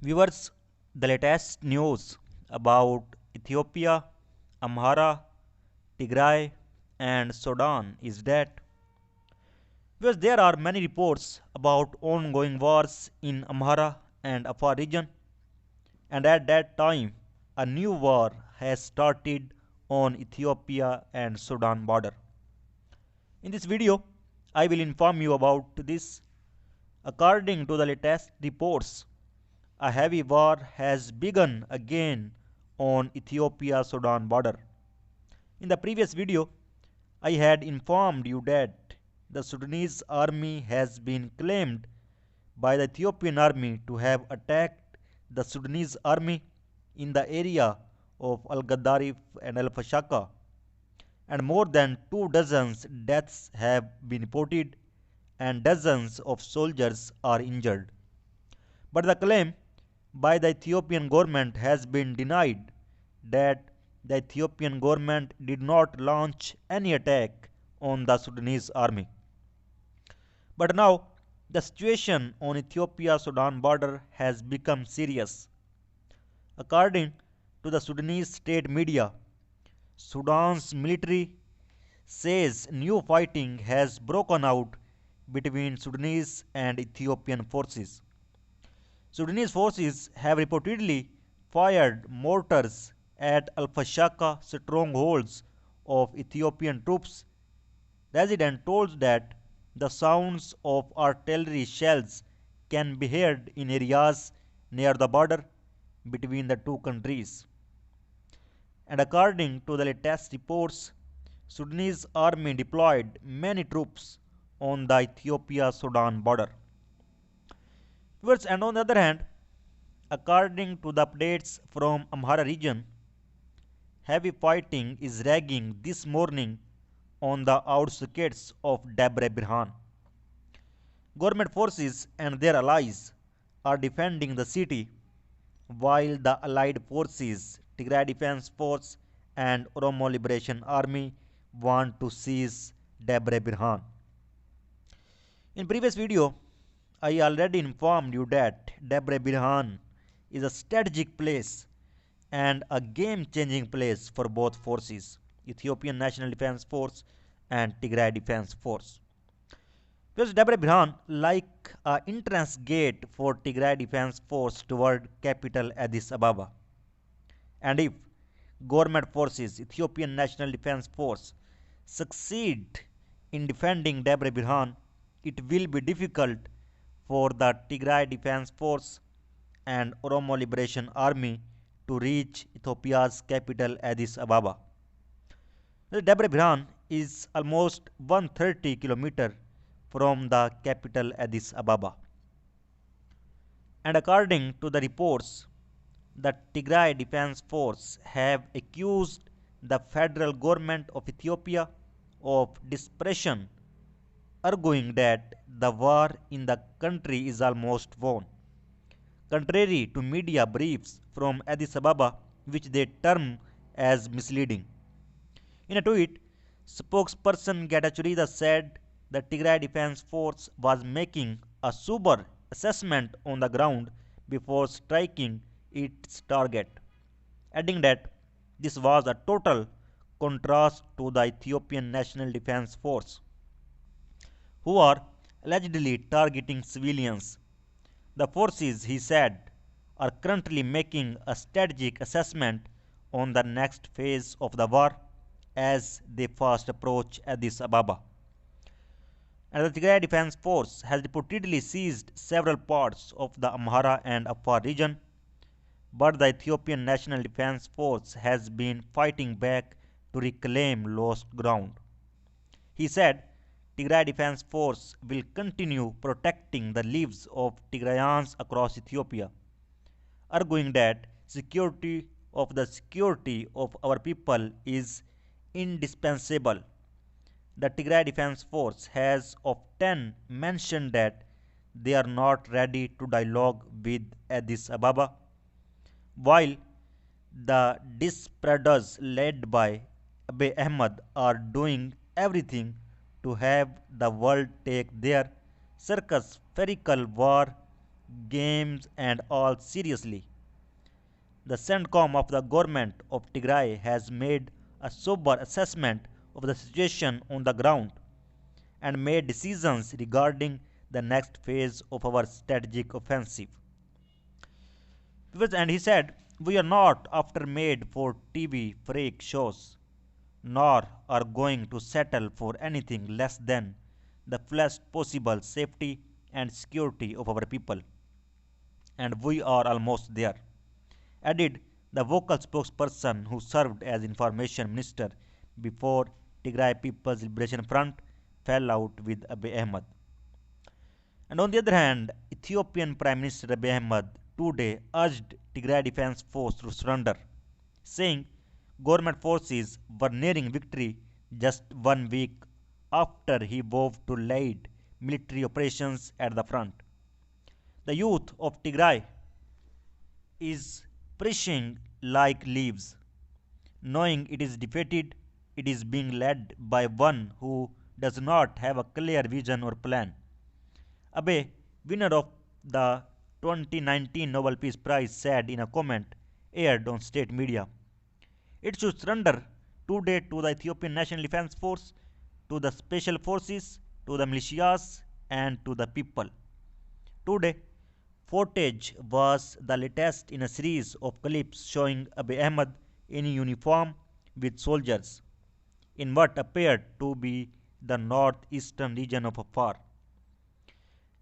Viewers, the latest news about Ethiopia, Amhara, Tigray, and Sudan is that because there are many reports about ongoing wars in Amhara and Afar region, and at that time, a new war has started on Ethiopia and Sudan border. In this video, I will inform you about this. According to the latest reports, a heavy war has begun again on Ethiopia Sudan border. In the previous video, I had informed you that the Sudanese army has been claimed by the Ethiopian army to have attacked the Sudanese army in the area of Al Gaddarif and Al Fashaka, and more than 2 dozen deaths have been reported and dozens of soldiers are injured. But the claim by the Ethiopian government has been denied that the Ethiopian government did not launch any attack on the Sudanese army. But now the situation on Ethiopia Sudan border has become serious. According to the Sudanese state media, Sudan's military says new fighting has broken out between Sudanese and Ethiopian forces. Sudanese forces have reportedly fired mortars at Al Fashaka strongholds of Ethiopian troops. Residents told that the sounds of artillery shells can be heard in areas near the border between the two countries. And according to the latest reports, Sudanese army deployed many troops on the Ethiopia-Sudan border. And on the other hand, according to the updates from Amhara region, heavy fighting is raging this morning on the outskirts of Debre Birhan. Government forces and their allies are defending the city while the allied forces, Tigray Defense Force and Oromo Liberation Army want to seize Debre Birhan. In previous video, I already informed you that Debre Birhan is a strategic place and a game-changing place for both forces, Ethiopian National Defense Force and Tigray Defense Force. Because Debre Birhan like an entrance gate for Tigray Defense Force toward capital Addis Ababa. And if government forces, Ethiopian National Defense Force, succeed in defending Debre Birhan, it will be difficult for the Tigray Defense Force and Oromo Liberation Army to reach Ethiopia's capital Addis Ababa. The Debre Birhan is almost 130 km from the capital Addis Ababa. And according to the reports, the Tigray Defense Force have accused the federal government of Ethiopia of desperation, arguing that the war in the country is almost won. Contrary to media briefs from Addis Ababa, which they term as misleading. In a tweet, spokesperson Gatachew said the Tigray Defense Force was making a sober assessment on the ground before striking its target, adding that this was a total contrast to the Ethiopian National Defense Force, who are allegedly targeting civilians. The forces, he said, are currently making a strategic assessment on the next phase of the war as they fast approach Addis Ababa. And the Tigray Defense Force has reportedly seized several parts of the Amhara and Afar region, but the Ethiopian National Defense Force has been fighting back to reclaim lost ground. He said Tigray Defense Force will continue protecting the lives of Tigrayans across Ethiopia, arguing that security of our people is indispensable. The Tigray Defense Force has often mentioned that they are not ready to dialogue with Addis Ababa, while the disperators led by Abiy Ahmad are doing everything to have the world take their circus spherical war games and all seriously. The CENTCOM of the government of Tigray has made a sober assessment of the situation on the ground and made decisions regarding the next phase of our strategic offensive. And he said, "We are not after made for TV freak shows, nor are going to settle for anything less than the fullest possible safety and security of our people. And we are almost there," added the vocal spokesperson who served as information minister before Tigray People's Liberation Front fell out with Abiy Ahmad. And on the other hand, Ethiopian Prime Minister Abiy Ahmad today urged Tigray Defense Force to surrender, saying government forces were nearing victory just 1 week after he vowed to lead military operations at the front. The youth of Tigray is perishing like leaves, knowing it is defeated. It is being led by one who does not have a clear vision or plan. Abe, winner of the 2019 Nobel Peace Prize, said in a comment aired on state media, "It should surrender today to the Ethiopian National Defense Force, to the special forces, to the militias, and to the people." Today, footage was the latest in a series of clips showing Abiy Ahmed in uniform with soldiers in what appeared to be the northeastern region of Afar.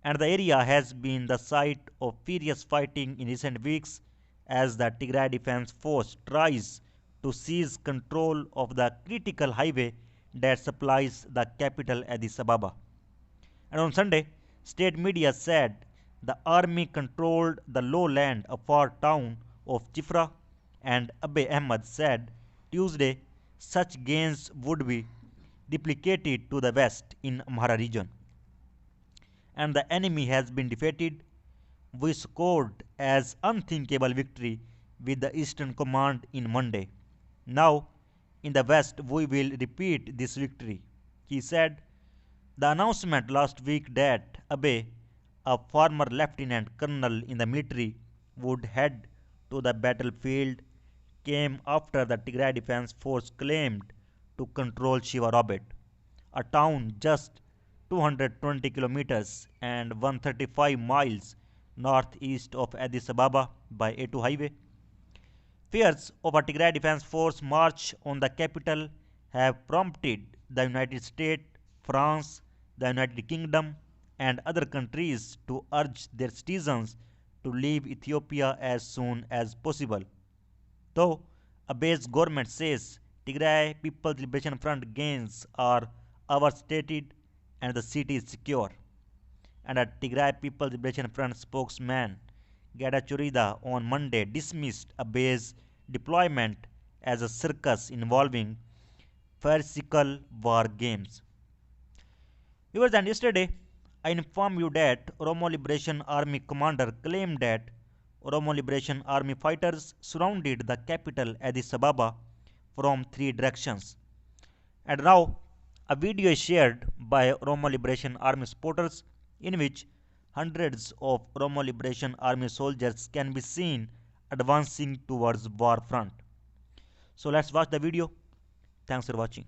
And the area has been the site of furious fighting in recent weeks as the Tigray Defense Force tries to seize control of the critical highway that supplies the capital Addis Ababa. And on Sunday, state media said the army controlled the lowland Afar town of Chifra, and Abiy Ahmed said Tuesday such gains would be duplicated to the west in Amhara region. And the enemy has been defeated. We scored as unthinkable victory with the Eastern Command in Monday. Now, in the West, we will repeat this victory, he said. The announcement last week that Abe, a former lieutenant colonel in the military, would head to the battlefield came after the Tigray Defense Force claimed to control Shiva Robert, a town just 220 kilometers and 135 miles northeast of Addis Ababa by A2 highway. Fears of a Tigray Defense Force march on the capital have prompted the United States, France, the United Kingdom, and other countries to urge their citizens to leave Ethiopia as soon as possible. Though Abiy's government says Tigray People's Liberation Front gains are overstated and the city is secure. And a Tigray People's Liberation Front spokesman, Gatachew Reda, on Monday dismissed Abiy's deployment as a circus involving farcical war games. Viewers, and yesterday I informed you that Oromo Liberation Army commander claimed that Oromo Liberation Army fighters surrounded the capital Addis Ababa from 3 directions. And now a video is shared by Oromo Liberation Army supporters in which hundreds of Oromo Liberation Army soldiers can be seen advancing towards war front. So let's watch the video. Thanks for watching.